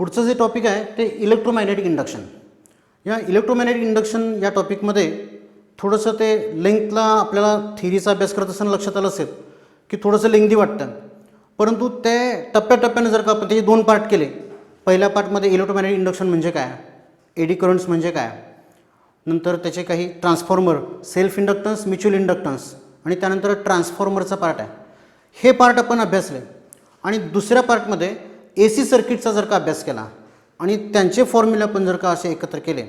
पुढचं जे टॉपिक आहे ते इलेक्ट्रोमॅग्नेटिक इंडक्शन. या इलेक्ट्रोमॅग्नेटिक इंडक्शन या टॉपिकमध्ये थोडंसं ते लेंथला आपल्याला थिअरीचा अभ्यास करत असताना लक्षात आलं असेल की थोडंसं लेंथी वाटतं, परंतु ते टप्प्याटप्प्यानं जर का आपण त्याचे 2 पार्ट केले. पहिल्या पार्टमध्ये इलेक्ट्रोमॅग्नेटिक इंडक्शन म्हणजे काय, एडी करंट्स म्हणजे काय, नंतर त्याचे काही transformer, self inductance, mutual inductance आणि त्यानंतर ट्रान्सफॉर्मरचा पार्ट आहे, हे पार्ट आपण अभ्यासले. आणि दुसऱ्या पार्टमध्ये AC सर्किटचा जर का अभ्यास केला आणि त्यांचे फॉर्म्युला पण जर का असे एकत्र केले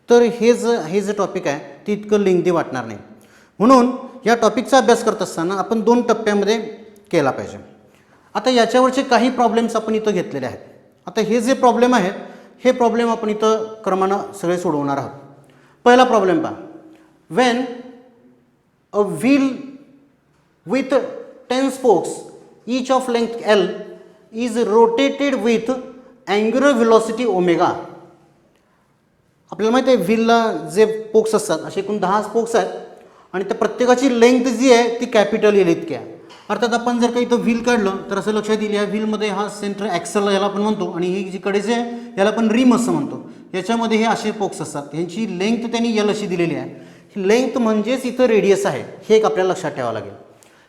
तर हे जे टॉपिक आहे ते इतकं लेंथी वाटणार नाही. म्हणून या टॉपिकचा अभ्यास करत असताना आपण 2 टप्प्यामध्ये केला पाहिजे. आता याच्यावरचे काही प्रॉब्लेम्स आपण इथं घेतलेले आहेत. आता हे जे प्रॉब्लेम आहेत हे प्रॉब्लेम आपण इथं क्रमानं सगळे सोडवणार आहोत. पहिला प्रॉब्लेम पहा. When a wheel with 10 spokes each of length L is rotated with angular velocity omega. आपल्याला माहिती आहे व्हीलला जे स्पोक्स असतात असे एकूण 10 स्पोक्स आहेत आणि त्या प्रत्येकाची लेंथ जी आहे ती कॅपिटल एल इतकी आहे. अर्थात आपण जर का इथं व्हील काढलं तर असं लक्षात येईल या व्हीलमध्ये हा सेंटर ॲक्सल याला आपण म्हणतो आणि ही जी कडे जे आहे याला आपण रिम असं म्हणतो. याच्यामध्ये हे असे स्पोक्स असतात, ह्यांची लेंथ त्यांनी एल अशी दिलेली आहे. ही लेंथ म्हणजेच इथं रेडियस आहे, हे एक आपल्याला लक्षात ठेवावं लागेल.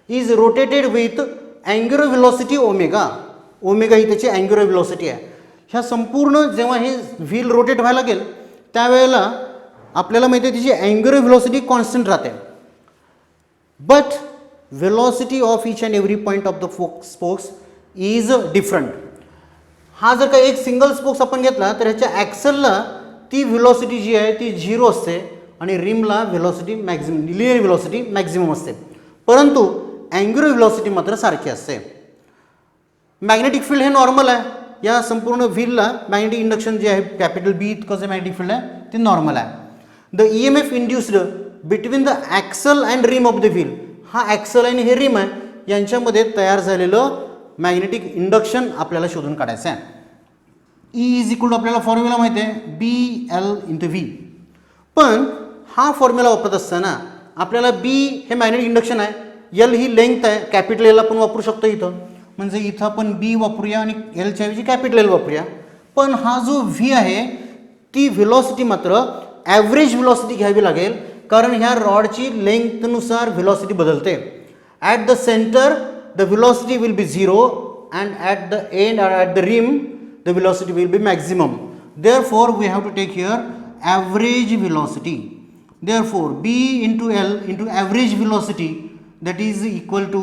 Is rotated with angular velocity omega. Omega ही त्याची अँग्युलर व्हेलॉसिटी आहे. ह्या संपूर्ण जेव्हा हे व्हील रोटेट व्हायला लागेल त्यावेळेला आपल्याला माहिती आहे तिची अँग्युलर व्हेलॉसिटी कॉन्स्टंट राहते, but velocity of each and every point of the spokes is different. हा जर का एक सिंगल स्पोक्स आपण घेतला तर ह्याच्या ॲक्सलला ती व्हेलॉसिटी जी आहे ती 0 असते आणि रिमला velocity maximum, linear velocity maximum असते, परंतु अँग्युलर व्हेलॉसिटी मात्र सारखी असते. मॅग्नेटिक फील्ड हे नॉर्मल आहे. या संपूर्ण व्हीलला मॅग्नेटिक इंडक्शन जे आहे कॅपिटल बी इतकं जे मॅग्नेटिक फील्ड आहे ते नॉर्मल आहे. The EMF induced between the axle and rim of the wheel. हा ॲक्सल आणि हे रिम आहे यांच्यामध्ये तयार झालेलं मॅग्नेटिक इंडक्शन आपल्याला शोधून काढायचं आहे. E इज इक्वल टू आपल्याला फॉर्म्युला माहिती आहे BL/V. पण हा फॉर्म्युला वापरत असताना आपल्याला B हे मॅग्नेटिक इंडक्शन आहे, L ही लेंथ आहे, कॅपिटल L आपण वापरू शकतो इथं, म्हणजे इथं आपण B वापरूया आणि Lच्या ऐवजी कॅपिटल L वापरूया. पण हा जो V आहे ती व्हेलॉसिटी मात्र ॲव्हरेज व्हेलॉसिटी घ्यावी लागेल, कारण ह्या रॉडची लेंथनुसार व्हेलॉसिटी बदलते. At the center the velocity will be 0 and at the end at the rim the velocity will be maximum. Therefore we have to take here average velocity. Therefore B into L into average velocity that is equal to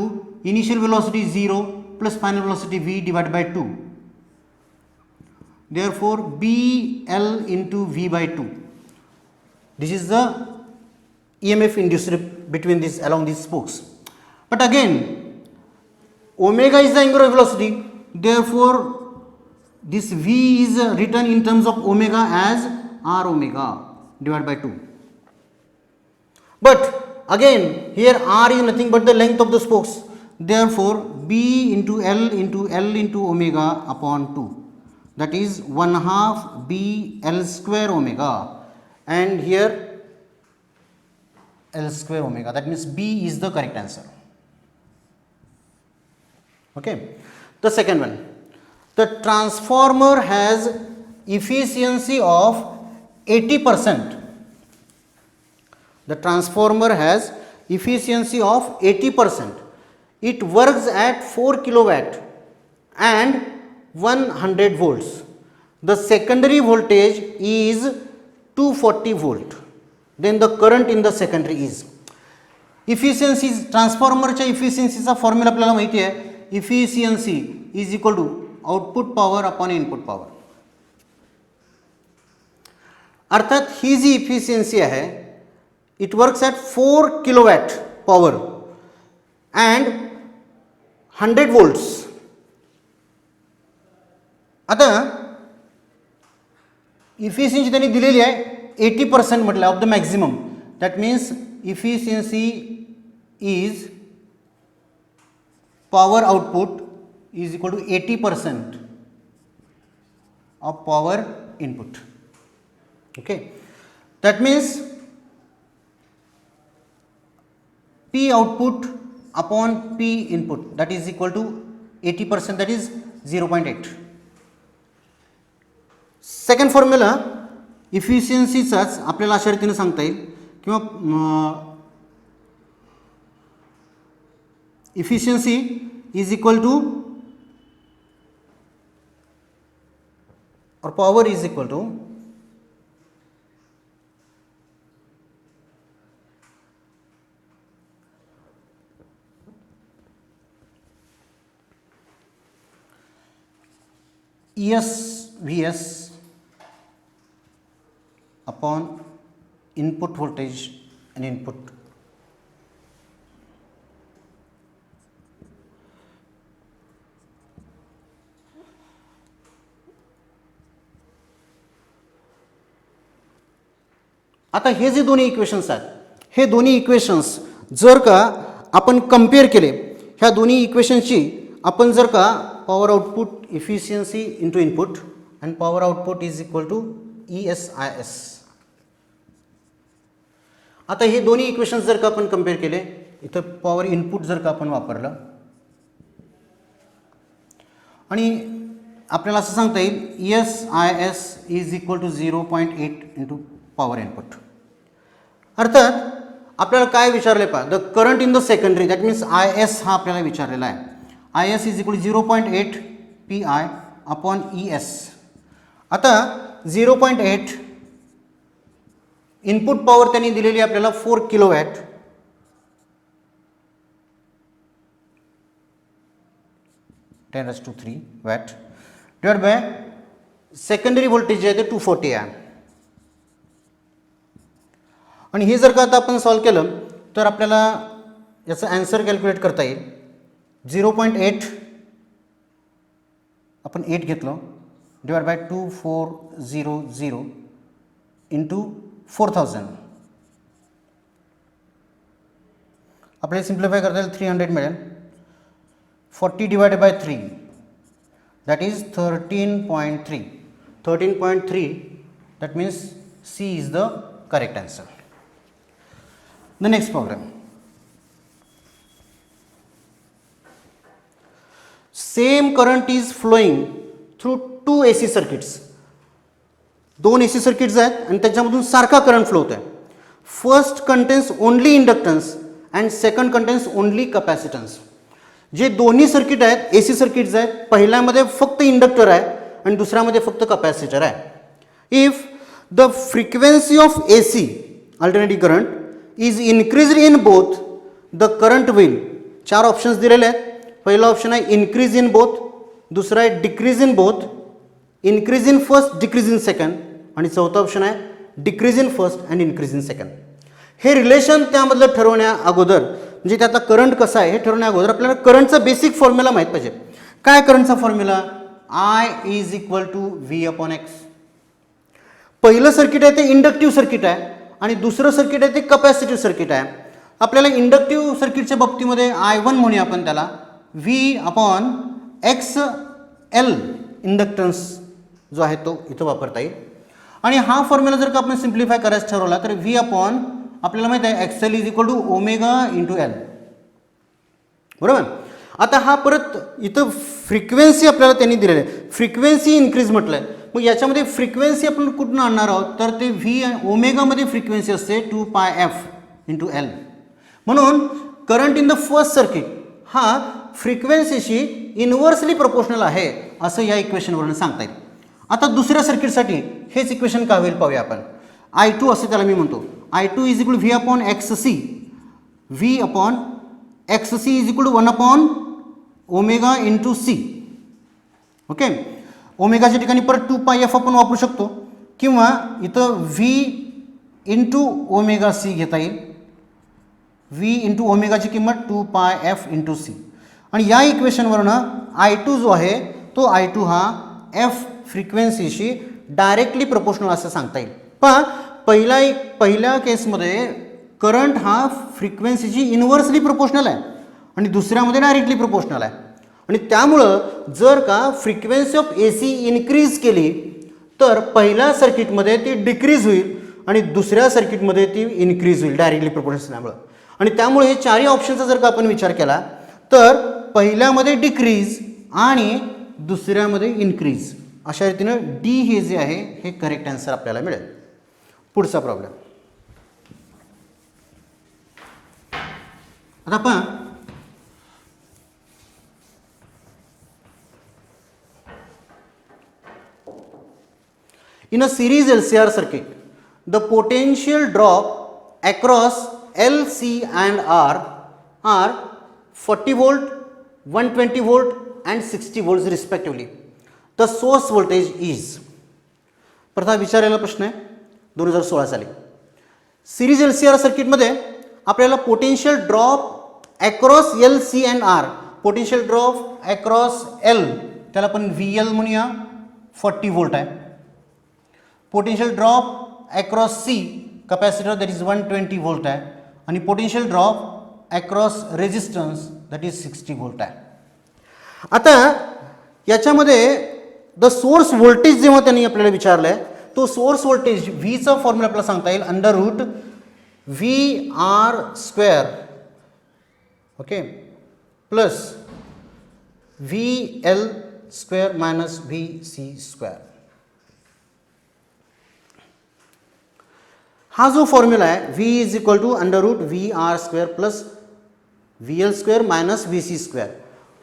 initial velocity 0 plus final velocity V divided by 2. Therefore BL into V by 2. This is the EMF induced between this along these spokes. But again omega is the angular velocity, therefore this V is written in terms of omega as R omega divided by 2. But again here R is nothing but the length of the spokes, therefore B into L into omega upon 2, that is 1/2 BL square omega, and here L square omega, that means B is the correct answer. Okay, the second one, the transformer has efficiency of 80%. The transformer has efficiency of 80%. It works at 4 kilowatt and 100 volts. The secondary voltage is 240 volt. Then the current in the secondary is. Efficiency, ट्रान्सफॉर्मरच्या इफिशियन्सीचा formula आपल्याला माहिती आहे. Efficiency is equal to output power upon input power. अर्थात ही जी efficiency आहे it works at 4 kilowatt power and 100 volts. आता efficiency त्यांनी दिलेली आहे 80% म्हटलं of the maximum. That means efficiency is power output is equal to 80% of power input. Okay, that means P output upon P input, that is equal to 80%, that is 0.8. Second formula इफिशियन्सीचाच आपल्याला अशा रीतीने सांगता येईल किंवा efficiency is equal to और power is equal to ES/VS upon input voltage and input. आता हे जे दोन्ही इक्वेशन्स आहेत, हे दोन्ही इक्वेशन्स जर का आपण कम्पेअर केले, ह्या दोन्ही इक्वेशन्सची आपण जर का power output efficiency into input and power output is equal to ES/IS. आता हे दोन्ही इक्वेशन्स जर का आपण कम्पेअर केले, इथं पॉवर इनपुट जर का आपण वापरलं आणि आपल्याला असं सांगता येईल ES/IS is equal to 0.8 into power input. अर्थात आपल्याला काय विचारले पहा, the current in the secondary, that means IS हा आपल्याला विचारलेला आहे. IS is equal 0.8 PI upon ES. आता 0.8 इनपुट पॉवर त्यांनी दिलेली आपल्याला 4 kilowatt, 10⁻³ watt divide by secondary voltage जे आहे ते 240 आहे. आणि हे जर का आता आपण सॉल्व केलं तर आपल्याला याचं आन्सर कॅल्क्युलेट करता येईल. 0.8 आपण 8 घेतलो डिवाइड बाय 2400 इंटू 4000. आपल्याला सिम्प्लिफाय करता येईल 300 मिळेल. 40 divided by 3 that is 13.3. 13.3 that means C is the correct answer. The next problem. Same current is flowing through 2 AC circuits. 2 AC circuits आहेत आणि त्याच्यामधून सारखा करंट फ्लो होत आहे. First contains only inductance and second contains only capacitance. जे दोन्ही circuit आहेत AC circuits आहेत, पहिल्यामध्ये फक्त इंडक्टर आहे आणि दुसऱ्यामध्ये फक्त कपॅसिटर आहे. If the frequency of AC alternating current is increased in both the current will. 4 options दिलेले आहेत. पहिला ऑप्शन आहे इन्क्रीज इन बोथ, दुसरा आहे decrease in both, increase in first decrease in second आणि चौथा ऑप्शन आहे decrease in first and increase in second. हे रिलेशन त्यामधलं ठरवण्या अगोदर, म्हणजे त्यातला करंट कसा आहे हे ठरवण्या अगोदर आपल्याला करंटचा बेसिक फॉर्म्युला माहीत पाहिजे. काय करंटचा formula? I is equal to V/X. पहिलं सर्किट आहे ते इंडक्टिव्ह सर्किट आहे आणि दुसरं सर्किट आहे ते कपॅसिटिव्ह सर्किट आहे. आपल्याला इंडक्टिव्ह सर्किटच्या बाबतीमध्ये I1 म्हणूया आपण त्याला, V/XL इंडक्टन्स जो आहे तो इथं वापरता येईल. आणि हा फॉर्म्युला जर का आपण सिम्प्लिफाय करायचं ठरवला तर V अपॉन आपल्याला माहिती आहे XL is equal to omega into L. बरोबर. आता हा परत इथं फ्रिक्वेन्सी आपल्याला त्यांनी दिलेली आहे, फ्रिक्वेन्सी इन्क्रीज म्हटलं आहे. मग याच्यामध्ये फ्रिक्वेन्सी आपण कुठून आणणार आहोत तर ते V ओमेगामध्ये फ्रिक्वेन्सी असते 2πf इंटू L. म्हणून current in the first circuit हा फ्रिक्वेन्सीशी इन्व्हर्सली प्रोपोर्शनल आहे असं या इक्वेशनवरून सांगता येईल. आता दुसऱ्या सर्किटसाठी हेच इक्वेशन काय होईल पाहूया आपण. I2 असे त्याला मी म्हणतो. I2 is equal V/XC. V/XC is equal to 1 omega into C. Okay. ओमेगाच्या ठिकाणी परत 2πf आपण वापरू शकतो किंवा इथं V इंटू ओमेगा C घेता येईल. V इंटू ओमेगाची किंमत 2πf इंटू C. आणि या इक्वेशनवरनं I2 जो आहे तो I2 हा F फ्रिक्वेन्सीशी डायरेक्टली प्रोपोर्शनल असं सांगता येईल. पहा पहिल्या केसमध्ये करंट हा फ्रिक्वेन्सीची इन्व्हर्सली प्रोपोर्शनल आहे आणि दुसऱ्यामध्ये डायरेक्टली प्रोपोर्शनल आहे. आणि त्यामुळं जर का फ्रिक्वेन्सी ऑफ AC इन्क्रीज केली तर पहिल्या सर्किटमध्ये ती डिक्रीज होईल आणि दुसऱ्या सर्किटमध्ये ती इन्क्रीज होईल डायरेक्टली प्रोपोर्शनल असल्यामुळं. आणि त्यामुळे हे चारही ऑप्शनचा जर का आपण विचार केला तर पहिल्यामध्ये डिक्रीज आणि दुसऱ्यामध्ये इन्क्रीज अशा रीतीनं डी हे जे आहे हे करेक्ट आन्सर आपल्याला मिळेल. पुढचा प्रॉब्लेम आता आपण in a series LCR circuit, the potential drop across L, C and R are 40 volt, 120 volt and 60 volts respectively. The source voltage is. प्रथम विचारलेला प्रश्न आहे 2016 साली. सिरीज LCR सर्किटमध्ये आपल्याला potential drop across L C and R, potential drop across L त्याला आपण VL म्हणूया 40 व्होल्ट आहे. Potential drop across C capacitor that is 120 volt आहे आणि potential drop across resistance that is 60 volt आहे. आता याच्यामध्ये द सोर्स व्होल्टेज जेव्हा त्यांनी आपल्याला विचारलं आहे तो सोर्स व्होल्टेज व्हीचा फॉर्म्युला आपल्याला सांगता येईल under root VR² okay plus VL² minus VC². हा जो फॉर्म्युला आहे V is equal to under root VR² plus VL² minus VC².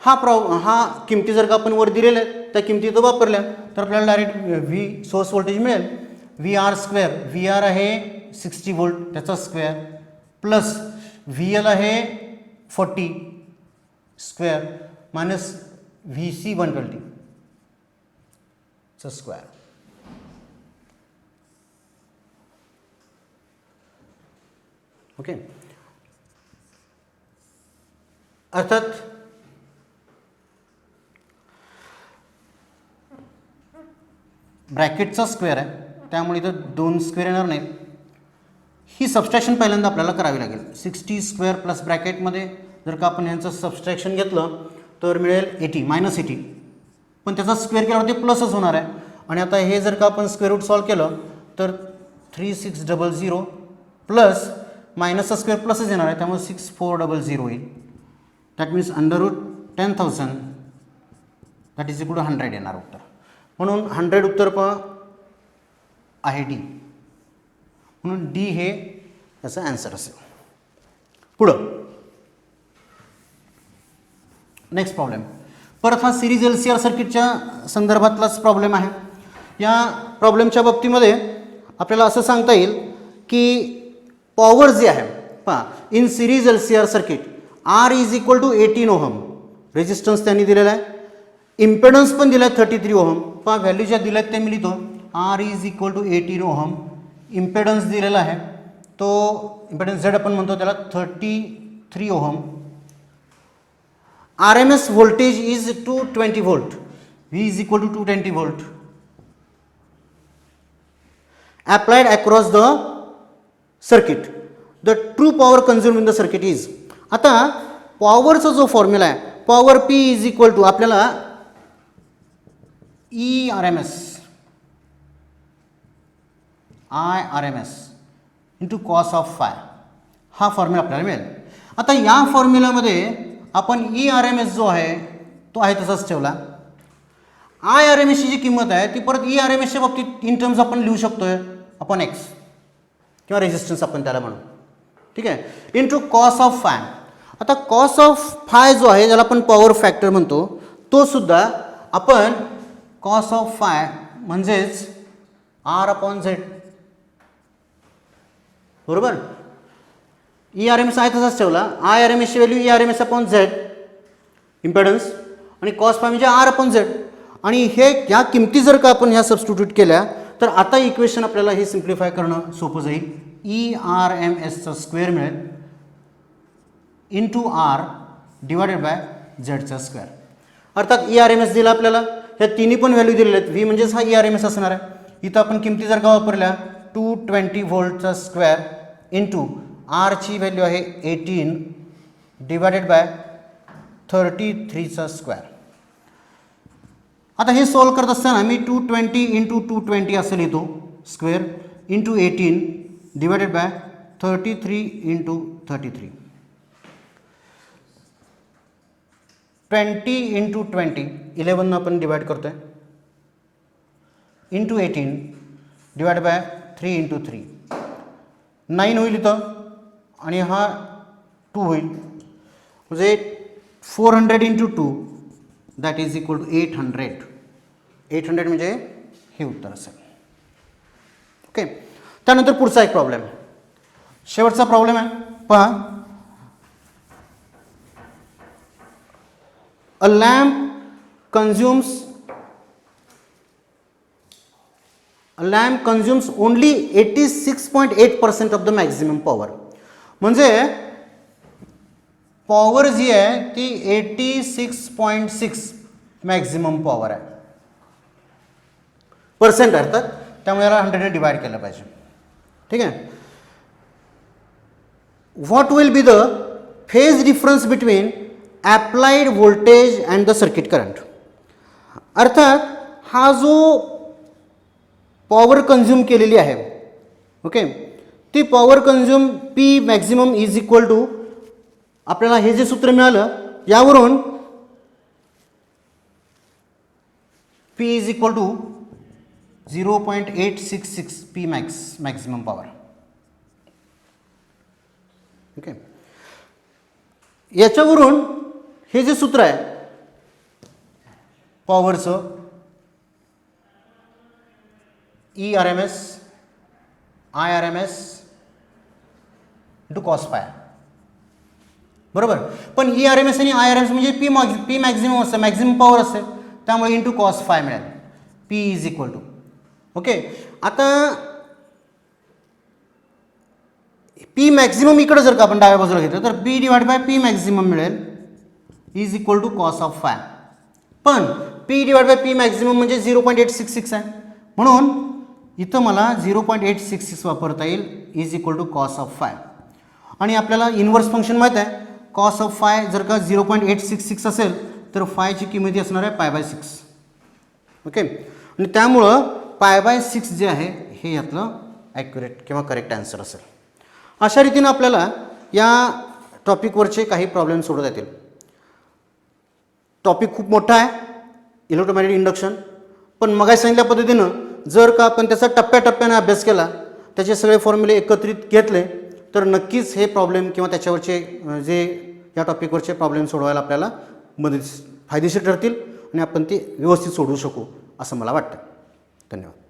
हा किमती जर का आपण वर दिलेल्या आहेत त्या किमती तर वापरल्या तर आपल्याला डायरेक्ट V सोर्स व्होल्टेज मिळेल. VR², VR आहे 60 व्होल्ट त्याचा स्क्वेअर प्लस VL आहे 40 स्क्वेअर मायनस VC 120 चा स्क्वेअर. ओके अर्थात ब्रॅकेटचा स्क्वेअर आहे त्यामुळे इथं 2 स्क्वेअर येणार नाहीत. ही सबस्ट्रॅक्शन पहिल्यांदा आपल्याला करावी लागेल. 60 स्क्वेअर प्लस ब्रॅकेटमध्ये जर का आपण यांचं सबस्ट्रॅक्शन घेतलं तर मिळेल 80 मायनस 80 पण त्याचा स्क्वेअर केल्यावरती प्लसच होणार आहे. आणि आता हे जर का आपण स्क्वेअर रूट सॉल्व केलं तर 3600 प्लस मायनसचा स्क्वेअर प्लसच येणार आहे त्यामुळे 6400 होईल. That means under root 10,000 that is equal to 100 येणार उत्तर. म्हणून 100 उत्तर आहे डी. म्हणून डी हे याचा आन्सर असेल. पुढं नेक्स्ट प्रॉब्लेम परत हा सिरीज LCR सर्किटच्या संदर्भातलाच प्रॉब्लेम आहे. या प्रॉब्लेमच्या बाबतीमध्ये आपल्याला असं सांगता येईल की पॉवर जे आहे पहा in series LCR circuit R is equal to 18 ohm resistance त्यांनी दिलेला आहे. इम्पेडन्स पण दिला आहे 33 ओहम. पहा व्हॅल्यू ज्या दिल्या आहेत ते मी लिहितो. R is equal to 18 ohm. Impedance दिलेला आहे तो इम्पेडन्स Z आपण म्हणतो त्याला 33 ohm. RMS voltage is 220 volt. V is equal to 220 volt applied across the circuit. The true power consumed in the circuit is. आता पॉवरचा जो फॉर्म्युला आहे power P is equal to आपल्याला ERMS IRMS into cos of phi हा formula आपल्याला मिळेल. आता या फॉर्म्युलामध्ये आपण ERMS जो आहे तो आहे तसाच ठेवला. IRMSची जी किंमत आहे ती परत ERMSच्या बाबतीत इन टर्म्स आपण लिहू शकतोय अपॉन एक्स किंवा रेजिस्टन्स आपण त्याला म्हणू. ठीक आहे इंटू कॉस ऑफ फाय. आता कॉस ऑफ फाय जो आहे ज्याला आपण पॉवर फॅक्टर म्हणतो तो सुद्धा आपण कॉस ऑफ फाय म्हणजेच R अपॉन Z बरोबर. ERMS आहे तसाच ठेवला. IRMSची value ERMS upon Z impedance आणि कॉस फाय म्हणजे R अपॉन Z. आणि हे या किमती जर का आपण ह्या सबस्टिट्यूट केल्या तर आता इक्वेशन आपल्याला हे सिम्प्लिफाय करणं सोपं जाईल. ERMSचा स्क्वेअर मिळेल इंटू R डिवायडेड बाय झेडचा स्क्वेअर. अर्थात ERMS दिला आपल्याला ह्या तिन्ही पण व्हॅल्यू दिलेल्या आहेत. V म्हणजेच हा ERMS असणार आहे. इथं आपण किमती जर का वापरल्या 220 व्होल्टचा स्क्वेअर इंटू Rची व्हॅल्यू आहे 18 डिवायडेड बाय 33चा स्क्वेअर. आता हे सॉल्व करत असताना मी 220 इंटू 220 असं लिहितो square into 18 divided by 33 into 33. 20 into 20 11 आपण डिवाइड करतो आहे इंटू 18 डिवाइड बाय 3 इंटू 3 9 होईल इथं आणि हा 2 होईल म्हणजे 400 into 2 that is equal to 800 म्हणजे हे उत्तर असेल. ओके. त्यानंतर पुढचा एक प्रॉब्लेम शेवटचा प्रॉब्लेम आहे पहा. A lamp consumes only 86.8% of the maximum power. म्हणजे पॉवर जी आहे ती 86.6 मॅक्झिमम पॉवर आहे पर्सेंट अर्थात, त्यामुळे याला 100 ने डिवाइड केलं पाहिजे. ठीक आहे. What will be the phase difference between applied voltage and the circuit current. अर्थात हा जो पॉवर कंझ्युम केलेली आहे ओके ती power consume P maximum is equal to आपल्याला हे जे सूत्र मिळालं यावरून P is equal to 0.866 P maximum power. Okay. याच्यावरून हे जे सूत्र आहे पॉवरचं ERMS IRMS into cos phi बरोबर. पण ERMS आणि IRMS म्हणजे पी मॅक्झिमम असतं मॅक्झिमम पॉवर असते त्यामुळे इंटू कॉस फाय मिळेल. P is equal to okay. आता P मॅक्झिमम इकडे जर का आपण डाव्या बाजूला घेतलं तर P divide by P maximum मिळेल is equal to cos of phi. पण P divide by P maximum म्हणजे 0.866 आहे म्हणून इथं मला 0.866 वापरता येईल is equal to cos of phi. आणि आपल्याला इन्व्हर्स फंक्शन माहीत आहे कॉस ऑफ फाय जर का 0.866 असेल तर फायची किंमत असणार आहे π/6. ओके. आणि त्यामुळं π/6 जे आहे हे यातलं ॲक्युरेट किंवा करेक्ट आन्सर असेल. अशा रीतीनं आपल्याला या टॉपिकवरचे काही प्रॉब्लेम सोडवता येतील. टॉपिक खूप मोठा आहे इलेक्ट्रोमॅग्नेटिक इंडक्शन, पण मगाशी सांगितल्या पद्धतीनं जर का आपण त्याचा टप्प्याटप्प्याने अभ्यास केला त्याचे सगळे फॉर्म्युले एकत्रित घेतले तर नक्कीच हे प्रॉब्लेम किंवा त्याच्यावरचे जे या टॉपिकवरचे प्रॉब्लेम सोडवायला आपल्याला फायदेशीर ठरतील आणि आपण ते व्यवस्थित सोडवू शकू असं मला वाटतं. धन्यवाद.